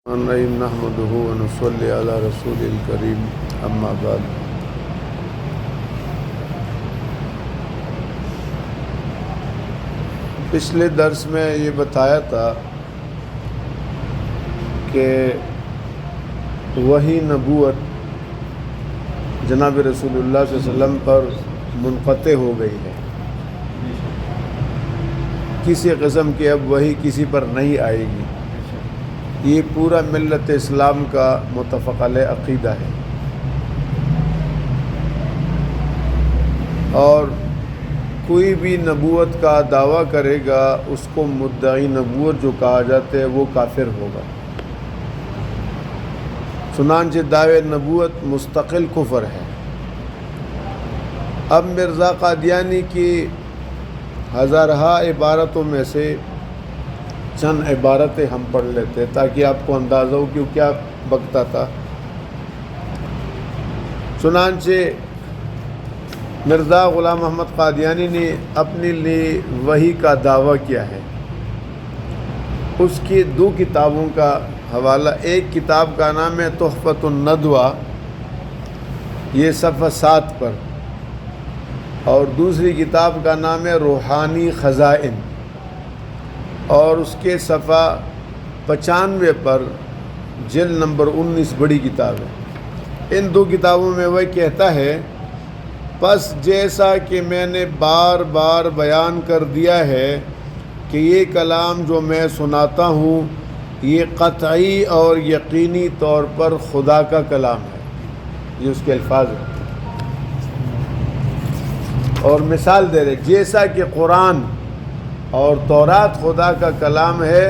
نحمده ونصلي على رسول الكريم اما بعد۔ پچھلے درس میں یہ بتایا تھا کہ وہی نبوت جناب رسول اللہ صلی اللہ علیہ وسلم پر منقطع ہو گئی ہے، کسی قسم کی اب وہی کسی پر نہیں آئے گی۔ یہ پورا ملت اسلام کا متفق علیہ عقیدہ ہے، اور کوئی بھی نبوت کا دعویٰ کرے گا اس کو مدعی نبوت جو کہا جاتا ہے وہ کافر ہوگا۔ چنانچہ دعوی نبوت مستقل کفر ہے۔ اب مرزا قادیانی کی ہزارہا عبارتوں میں سے چند عبارتیں ہم پڑھ لیتے تاکہ آپ کو اندازہ ہو کہ وہ کیا بکتا تھا۔ چنانچہ مرزا غلام محمد قادیانی نے اپنے لیے وحی کا دعویٰ کیا ہے۔ اس کی دو کتابوں کا حوالہ، ایک کتاب کا نام ہے تحفۃ الندوہ، یہ صفحہ 7 پر، اور دوسری کتاب کا نام ہے روحانی خزائن، اور اس کے صفحہ 95 پر، جلد نمبر 19، بڑی کتاب ہے۔ ان دو کتابوں میں وہ کہتا ہے، پس جیسا کہ میں نے بار بار بیان کر دیا ہے کہ یہ کلام جو میں سناتا ہوں یہ قطعی اور یقینی طور پر خدا کا کلام ہے، یہ اس کے الفاظ ہیں، اور مثال دے رہے جیسا کہ قرآن اور تورات خدا کا کلام ہے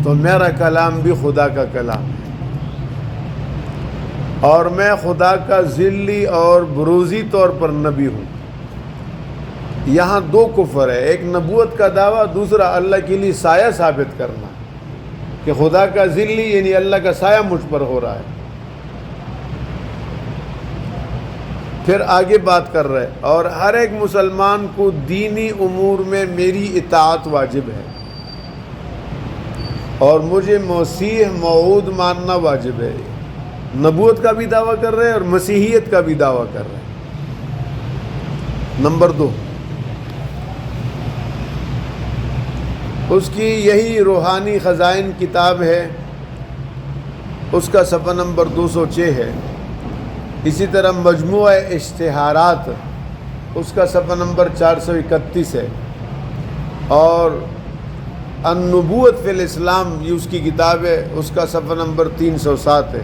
تو میرا کلام بھی خدا کا کلام ہے، اور میں خدا کا ذلی اور بروزی طور پر نبی ہوں۔ یہاں دو کفر ہے، ایک نبوت کا دعویٰ، دوسرا اللہ کے لیے سایہ ثابت کرنا کہ خدا کا ذلی یعنی اللہ کا سایہ مجھ پر ہو رہا ہے۔ پھر آگے بات کر رہے، اور ہر ایک مسلمان کو دینی امور میں میری اطاعت واجب ہے، اور مجھے مسیح موعود ماننا واجب ہے۔ نبوت کا بھی دعویٰ کر رہے ہیں اور مسیحیت کا بھی دعویٰ کر رہے ہیں۔ نمبر 2، اس کی یہی روحانی خزائن کتاب ہے، اس کا صفحہ نمبر 206 ہے۔ اسی طرح مجموعہ اشتہارات، اس کا صفحہ نمبر 431 ہے، اور النبوت فی الاسلام، یہ اس کی کتاب ہے، اس کا صفحہ نمبر 307 ہے،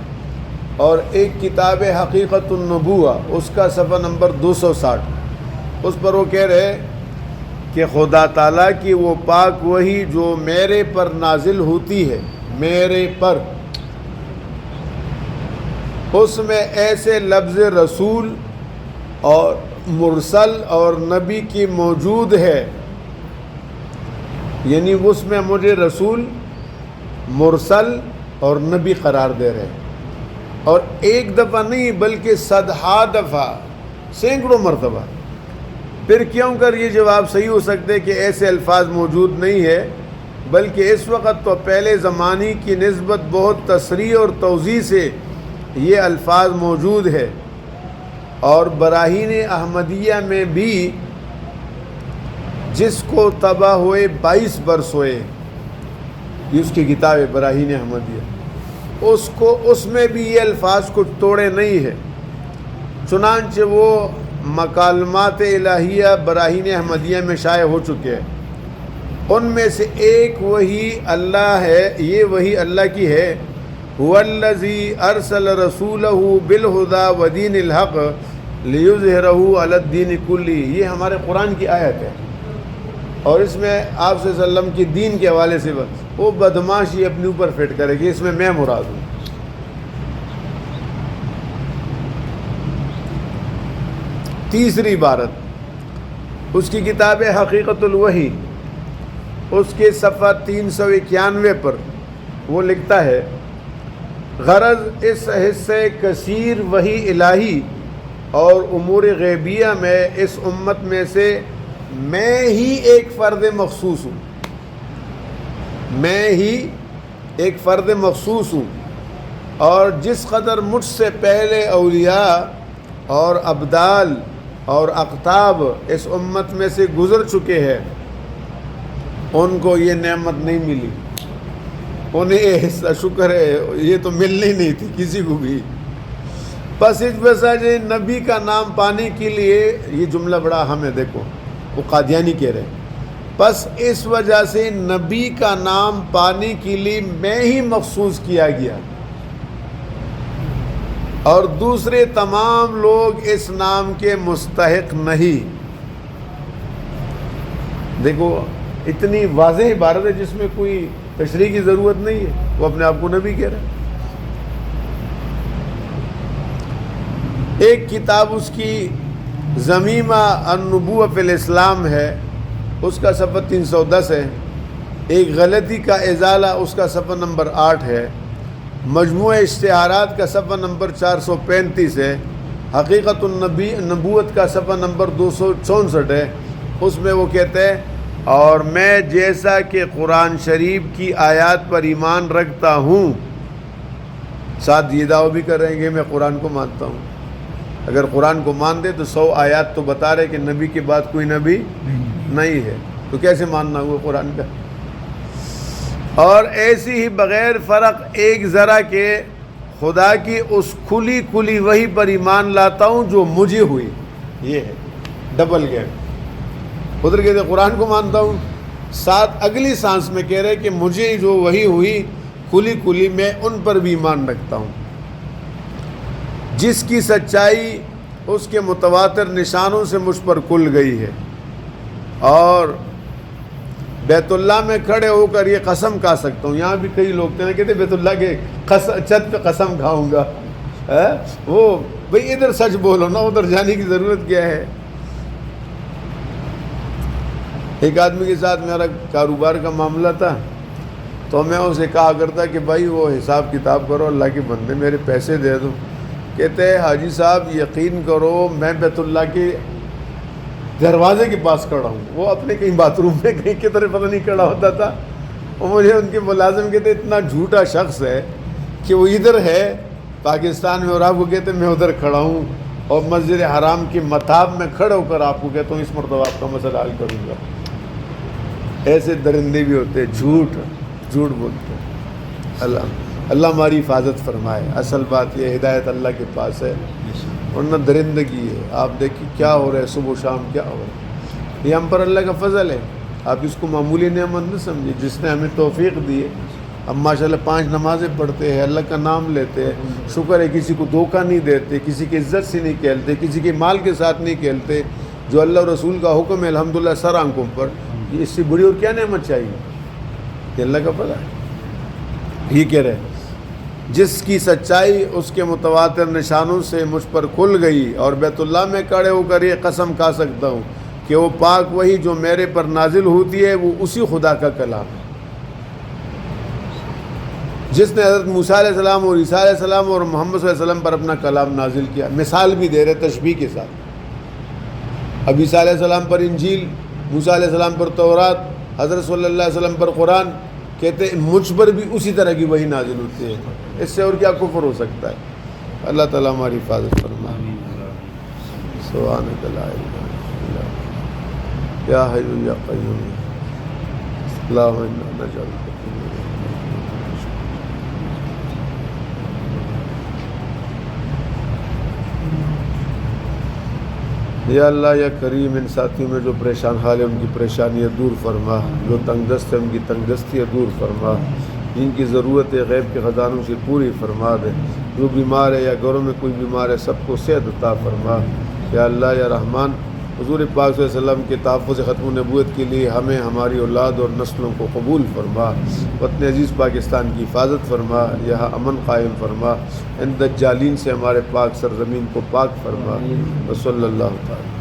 اور ایک کتاب ہے حقیقت النبوہ، اس کا صفحہ نمبر 260۔ اس پر وہ کہہ رہے کہ خدا تعالیٰ کی وہ پاک وحی جو میرے پر نازل ہوتی ہے، میرے پر، اس میں ایسے لفظ رسول اور مرسل اور نبی کی موجود ہے، یعنی اس میں مجھے رسول، مرسل اور نبی قرار دے رہے ہیں، اور ایک دفعہ نہیں بلکہ صدہا دفعہ، سینکڑوں مرتبہ۔ پھر کیوں کر یہ جواب صحیح ہو سکتے ہے کہ ایسے الفاظ موجود نہیں ہے، بلکہ اس وقت تو پہلے زمانے کی نسبت بہت تصریح اور توضیح سے یہ الفاظ موجود ہے، اور براہین احمدیہ میں بھی جس کو تباہ ہوئے 22 برس ہوئے، یہ اس کی کتاب ہے براہین احمدیہ، اس میں بھی یہ الفاظ کچھ توڑے نہیں ہے۔ چنانچہ وہ مکالمات الہیہ براہین احمدیہ میں شائع ہو چکے ہیں، ان میں سے ایک وہی اللہ ہے، یہ وہی اللہ کی ہے، هو الذی ارسل رسولہ بالہدی ودین الحق لیظہرہ علی الدین کلہ، یہ ہمارے قرآن کی آیت ہے، اور اس میں آپ صلی اللہ علیہ وسلم کی دین کے حوالے سے وہ بدماشی اپنے اوپر فٹ کرے گی، اس میں مراد ہوں۔ تیسری عبارت، اس کی کتاب ہے حقیقت الوحی، اس کے صفحہ 391 پر وہ لکھتا ہے، غرض اس حصے کثیر وحی الہی اور امور غیبیہ میں اس امت میں سے میں ہی ایک فرد مخصوص ہوں، میں ہی ایک فرد مخصوص ہوں، اور جس قدر مجھ سے پہلے اولیاء اور ابدال اور اقطاب اس امت میں سے گزر چکے ہیں، ان کو یہ نعمت نہیں ملی، انہیں حصہ شکر ہے یہ تو ملنی نہیں تھی کسی کو بھی۔ بس اس وجہ سے نبی کا نام پانے کے لیے، یہ جملہ بڑا اہم ہے، دیکھو وہ قادیانی کہہ رہے ہیں، بس اس وجہ سے نبی کا نام پانے کے لیے میں ہی مخصوص کیا گیا، اور دوسرے تمام لوگ اس نام کے مستحق نہیں۔ دیکھو اتنی واضح عبارت ہے جس میں کوئی تشریح کی ضرورت نہیں ہے، وہ اپنے آپ کو نبی کہہ رہے ہیں۔ ایک کتاب اس کی ضمیمہ النبوہ فی الاسلام ہے، اس کا صفحہ 310 ہے۔ ایک غلطی کا ازالہ اس کا صفحہ نمبر 8 ہے۔ مجموعہ اشتہارات کا صفحہ نمبر 435 ہے۔ حقیقت النبی نبوت کا صفحہ نمبر 264 ہے۔ اس میں وہ کہتے ہیں، اور میں جیسا کہ قرآن شریف کی آیات پر ایمان رکھتا ہوں، ساتھ یہ دعویٰ بھی کر رہے ہیں کہ میں قرآن کو مانتا ہوں۔ اگر قرآن کو مان دے تو 100 آیات تو بتا رہے کہ نبی کے بعد کوئی نبی نہیں ہے، تو کیسے ماننا ہوا قرآن کا؟ اور ایسی ہی بغیر فرق ایک ذرا کے خدا کی اس کھلی کھلی وحی پر ایمان لاتا ہوں جو مجھے ہوئی۔ یہ ہے ڈبل گیپ، ادھر کہتے قرآن کو مانتا ہوں، ساتھ اگلی سانس میں کہہ رہے کہ مجھے جو وحی ہوئی کھلی کھلی میں ان پر بھی ایمان رکھتا ہوں، جس کی سچائی اس کے متواتر نشانوں سے مجھ پر کھل گئی ہے، اور بیت اللہ میں کھڑے ہو کر یہ قسم کھا سکتا ہوں۔ یہاں بھی کئی لوگ کہتے بیت اللہ کے چھت پہ قسم کھاؤں گا، وہ بھئی ادھر سچ بولو نا، ادھر جانے کی ضرورت کیا ہے؟ ایک آدمی کے ساتھ میرا کاروبار کا معاملہ تھا، تو میں اسے کہا کرتا کہ بھائی وہ حساب کتاب کرو، اللہ کے بندے میرے پیسے دے دو۔ کہتے ہیں حاجی صاحب یقین کرو میں بیت اللہ کے دروازے کے پاس کھڑا ہوں، وہ اپنے کہیں باتھ روم میں کہیں کی طرف پتہ نہیں کھڑا ہوتا تھا، اور مجھے ان کے ملازم کہتے اتنا جھوٹا شخص ہے کہ وہ ادھر ہے پاکستان میں، اور آپ کو کہتے میں ادھر کھڑا ہوں، اور مسجد حرام کے مطاب میں کھڑے ہو کر آپ کو کہتا ہوں اس مرتبہ آپ کا مسئلہ حل کروں گا۔ ایسے درندے بھی ہوتے ہیں، جھوٹ بولتے ہیں۔ اللہ ہماری حفاظت فرمائے۔ اصل بات یہ ہدایت اللہ کے پاس ہے، ورنہ درندگی ہے۔ آپ دیکھیں کیا ہو رہا ہے، صبح و شام کیا ہو رہا ہے، یہ ہم پر اللہ کا فضل ہے، آپ اس کو معمولی نعمت نہ سمجھیں جس نے ہمیں توفیق دی ہے۔ ہم ماشاءاللہ 5 نمازیں پڑھتے ہیں، اللہ کا نام لیتے ہیں، شکر ہے کسی کو دھوکہ نہیں دیتے، کسی کی عزت سے نہیں کھیلتے، کسی کے مال کے ساتھ نہیں کھیلتے، جو اللہ اور رسول کا حکم ہے الحمدللہ سر آنکھوں پر، اس سے بڑی اور کیا نعمت چاہیے؟ یہ اللہ کا فضل ہے۔ یہ کہہ رہے ہیں جس کی سچائی اس کے متواتر نشانوں سے مجھ پر کھل گئی، اور بیت اللہ میں کھڑے ہو کر یہ قسم کھا سکتا ہوں کہ وہ پاک وہی جو میرے پر نازل ہوتی ہے وہ اسی خدا کا کلام ہے جس نے حضرت موسیٰ علیہ السلام اور عیسیٰ علیہ السلام اور محمد صلی اللہ علیہ وسلم پر اپنا کلام نازل کیا۔ مثال بھی دے رہے تشبیہ کے ساتھ، اب عیسیٰ علیہ السلام پر انجیل، موسیٰ علیہ السلام پر تورات، حضرت صلی اللہ علیہ وسلم پر قرآن، کہتے ہیں مجھ پر بھی اسی طرح کی وہی نازل ہوتی ہے، اس سے اور کیا کفر ہو سکتا ہے؟ اللہ تعالیٰ ہماری حفاظت فرمائے۔ سبحانک لا الہ الا انت یا حی یا قیوم اللہم انا نجعلک یا اللہ یا کریم ان ساتھیوں میں جو پریشان حال ہے ان کی پریشانیاں دور فرما، جو تنگ دست ہے ان کی تنگ دستیاں دور فرما، جن کی ضرورت ہے غیب کے خزانوں سے پوری فرما دے، جو بیمار ہے یا گھروں میں کوئی بیمار ہے سب کو صحت عطا فرما۔ یا اللہ یا رحمان حضور پاک صلی اللہ علیہ وسلم کے تحفظ ختم نبوت کے لیے ہمیں، ہماری اولاد اور نسلوں کو قبول فرما، وطن عزیز پاکستان کی حفاظت فرما، یہاں امن قائم فرما، ان دجالین سے ہمارے پاک سرزمین کو پاک فرما۔ وصلی اللہ تعالی